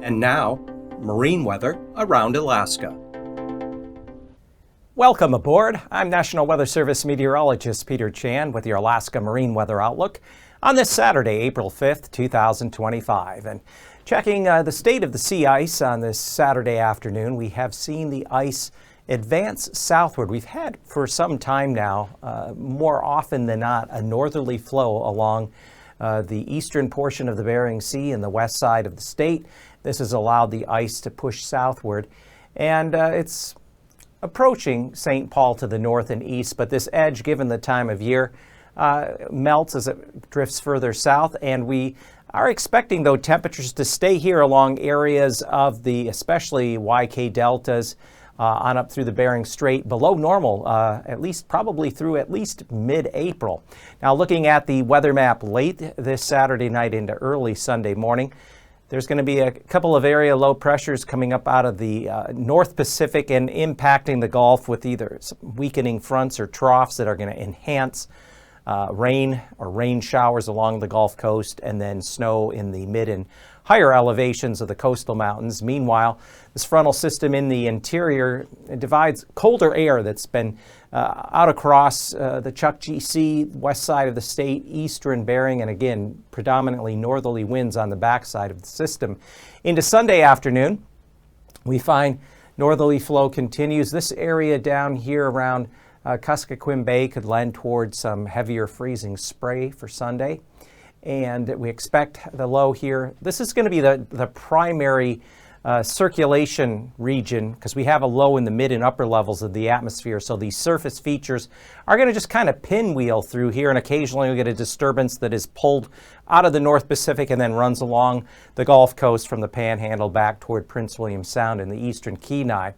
And now, marine weather around Alaska. Welcome aboard. I'm National Weather Service meteorologist Peter Chan with your Alaska Marine Weather Outlook on this Saturday, April 5th, 2025. And checking the state of the sea ice on this Saturday afternoon, we have seen the ice advance southward. We've had for some time now, more often than not, a northerly flow along the eastern portion of the Bering Sea and the west side of the state. This has allowed the ice to push southward, and it's approaching St. Paul to the north and east, but this edge, given the time of year, melts as it drifts further south, and we are expecting, though, temperatures to stay here along areas of the especially YK deltas on up through the Bering Strait below normal, at least probably through at least mid-April. Now, looking at the weather map late this Saturday night into early Sunday morning, there's going to be a couple of area low pressures coming up out of the North Pacific and impacting the Gulf with either weakening fronts or troughs that are going to enhance rain or rain showers along the Gulf Coast, and then snow in the mid and higher elevations of the coastal mountains. Meanwhile, this frontal system in the interior divides colder air that's been out across the Chukchi Sea, west side of the state, eastern Bering, and again, predominantly northerly winds on the backside of the system. Into Sunday afternoon, we find northerly flow continues. This area down here around Kuskokwim Bay could lend towards some heavier freezing spray for Sunday. And we expect the low here. This is going to be the primary circulation region, because we have a low in the mid and upper levels of the atmosphere. So these surface features are going to just kind of pinwheel through here, and occasionally we get a disturbance that is pulled out of the North Pacific and then runs along the Gulf Coast from the Panhandle back toward Prince William Sound and the eastern Kenai.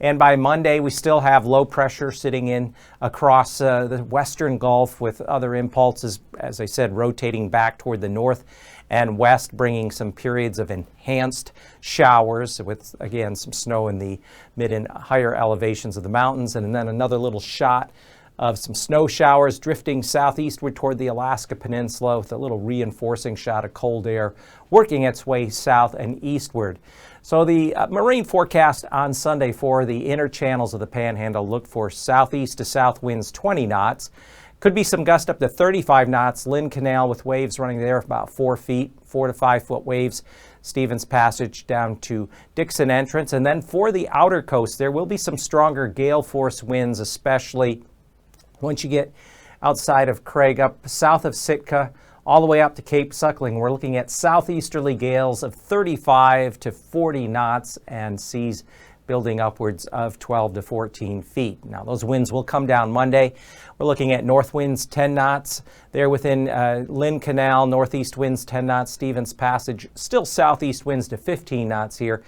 And by Monday, we still have low pressure sitting in across the western Gulf, with other impulses, as I said, rotating back toward the north and west, bringing some periods of enhanced showers with, again, some snow in the mid and higher elevations of the mountains, and then another little shot of some snow showers drifting southeastward toward the Alaska Peninsula, with a little reinforcing shot of cold air working its way south and eastward. So the marine forecast on Sunday for the inner channels of the Panhandle look for southeast to south winds 20 knots. Could be some gust up to 35 knots. Lynn Canal with waves running there about 4 feet, 4 to 5 foot waves. Stevens Passage down to Dixon Entrance. And then for the outer coast, there will be some stronger gale force winds, especially once you get outside of Craig, up south of Sitka, all the way up to Cape Suckling. We're looking at southeasterly gales of 35 to 40 knots and seas building upwards of 12 to 14 feet. Now, those winds will come down Monday. We're looking at north winds 10 knots there within Lynn Canal, northeast winds 10 knots, Stevens Passage, still southeast winds to 15 knots here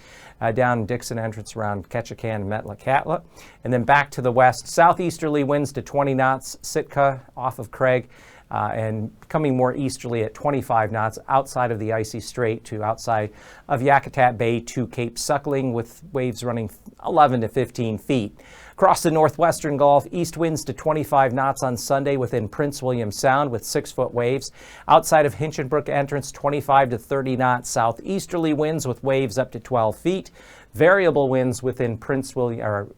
down Dixon Entrance around Ketchikan and Metlakatla. And then back to the west, southeasterly winds to 20 knots, Sitka off of Craig, and coming more easterly at 25 knots outside of the icy strait to outside of Yakutat Bay to Cape Suckling, with waves running 11 to 15 feet. Across the northwestern Gulf, east winds to 25 knots on Sunday within Prince William Sound with 6-foot waves. Outside of Hinchinbrook Entrance, 25 to 30 knots southeasterly winds with waves up to 12 feet. Variable winds within Prince William, or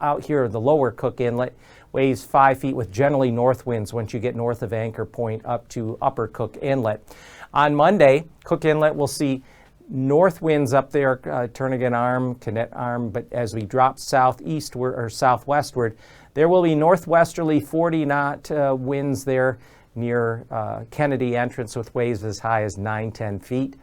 out here the lower Cook Inlet, waves 5 feet with generally north winds once you get north of Anchor Point up to Upper Cook Inlet. On Monday, Cook Inlet will see north winds up there, Turnagain Arm, Canet Arm, but as we drop southeastward or southwestward, there will be northwesterly 40-knot winds there near Kennedy Entrance with waves as high as 9-10 feet.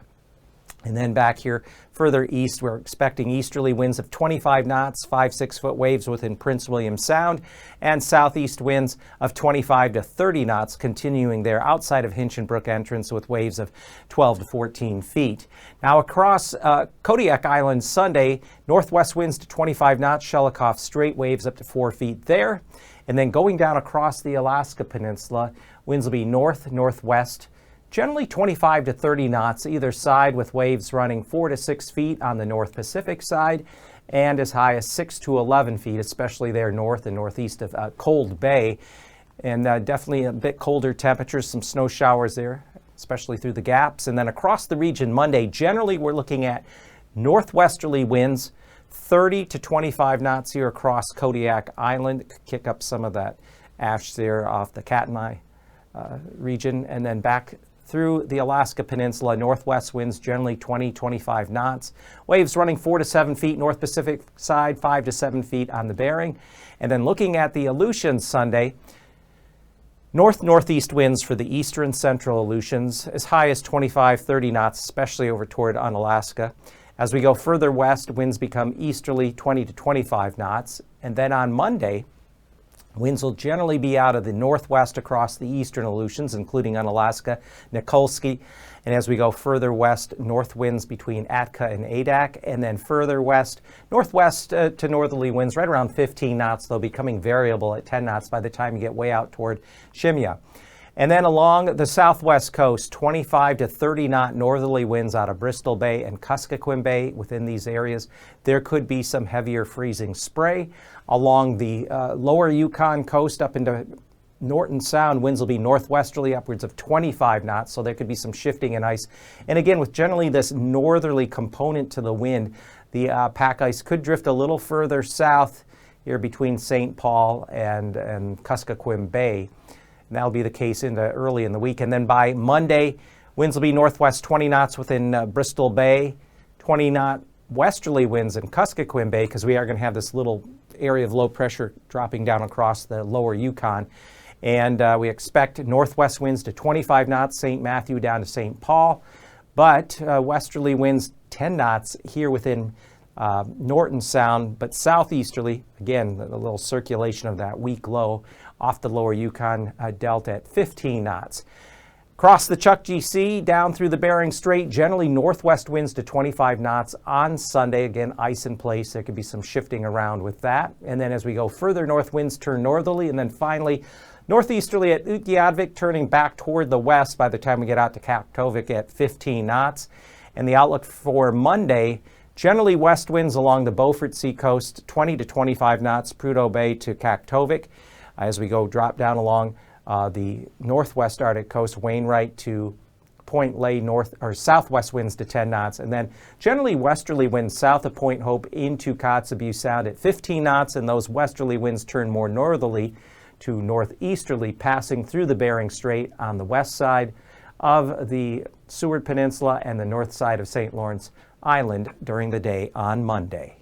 And then back here further east, we're expecting easterly winds of 25 knots, 5-6-foot waves within Prince William Sound, and southeast winds of 25 to 30 knots continuing there outside of Hinchinbrook Entrance with waves of 12 to 14 feet. Now across Kodiak Island Sunday, northwest winds to 25 knots, Shelikof Strait, waves up to 4 feet there. And then going down across the Alaska Peninsula, winds will be north, northwest, generally 25 to 30 knots either side, with waves running 4 to 6 feet on the North Pacific side and as high as 6 to 11 feet, especially there north and northeast of Cold Bay. And definitely a bit colder temperatures, some snow showers there, especially through the gaps. And then across the region Monday, generally we're looking at Northwesterly winds 30 to 25 knots here across Kodiak Island. It could kick up some of that ash there off the Katmai region, and then back through the Alaska Peninsula. Northwest winds generally 20-25 knots. Waves running 4 to 7 feet North Pacific side, 5 to 7 feet on the Bering. And then looking at the Aleutians Sunday, north-northeast winds for the eastern central Aleutians as high as 25-30 knots, especially over toward Unalaska. As we go further west, winds become easterly 20 to 25 knots. And then on Monday, winds will generally be out of the northwest across the eastern Aleutians, including Unalaska, Nikolsky. And as we go further west, north winds between Atka and Adak. And then further west, northwest to northerly winds right around 15 knots. They'll be becoming variable at 10 knots by the time you get way out toward Shimya. And then along the southwest coast, 25 to 30 knot northerly winds out of Bristol Bay and Kuskokwim Bay. Within these areas, there could be some heavier freezing spray. Along the lower Yukon coast up into Norton Sound, winds will be northwesterly upwards of 25 knots, so there could be some shifting in ice. And again, with generally this northerly component to the wind, the pack ice could drift a little further south here between St. Paul and Kuskokwim Bay. And that'll be the case into early in the week. And then by Monday, winds will be northwest 20 knots within Bristol Bay, 20 knot westerly winds in Kuskokwim Bay, because we are going to have this little area of low pressure dropping down across the lower Yukon. And we expect northwest winds to 25 knots, St. Matthew down to St. Paul, but westerly winds 10 knots here within Norton Sound, but southeasterly, again, the little circulation of that weak low off the lower Yukon delta at 15 knots. Across the Chukchi Sea, down through the Bering Strait, generally northwest winds to 25 knots on Sunday. Again, ice in place. There could be some shifting around with that. And then as we go further north, winds turn northerly. And then finally, northeasterly at Utqiagvik, turning back toward the west by the time we get out to Kaktovik at 15 knots. And the outlook for Monday, generally west winds along the Beaufort Sea coast, 20 to 25 knots, Prudhoe Bay to Kaktovik. As we go drop down along the northwest Arctic coast, Wainwright to Point Lay, north or southwest winds to 10 knots, and then generally westerly winds south of Point Hope into Kotzebue Sound at 15 knots, and those westerly winds turn more northerly to northeasterly, passing through the Bering Strait on the west side of the Seward Peninsula and the north side of St. Lawrence Island during the day on Monday.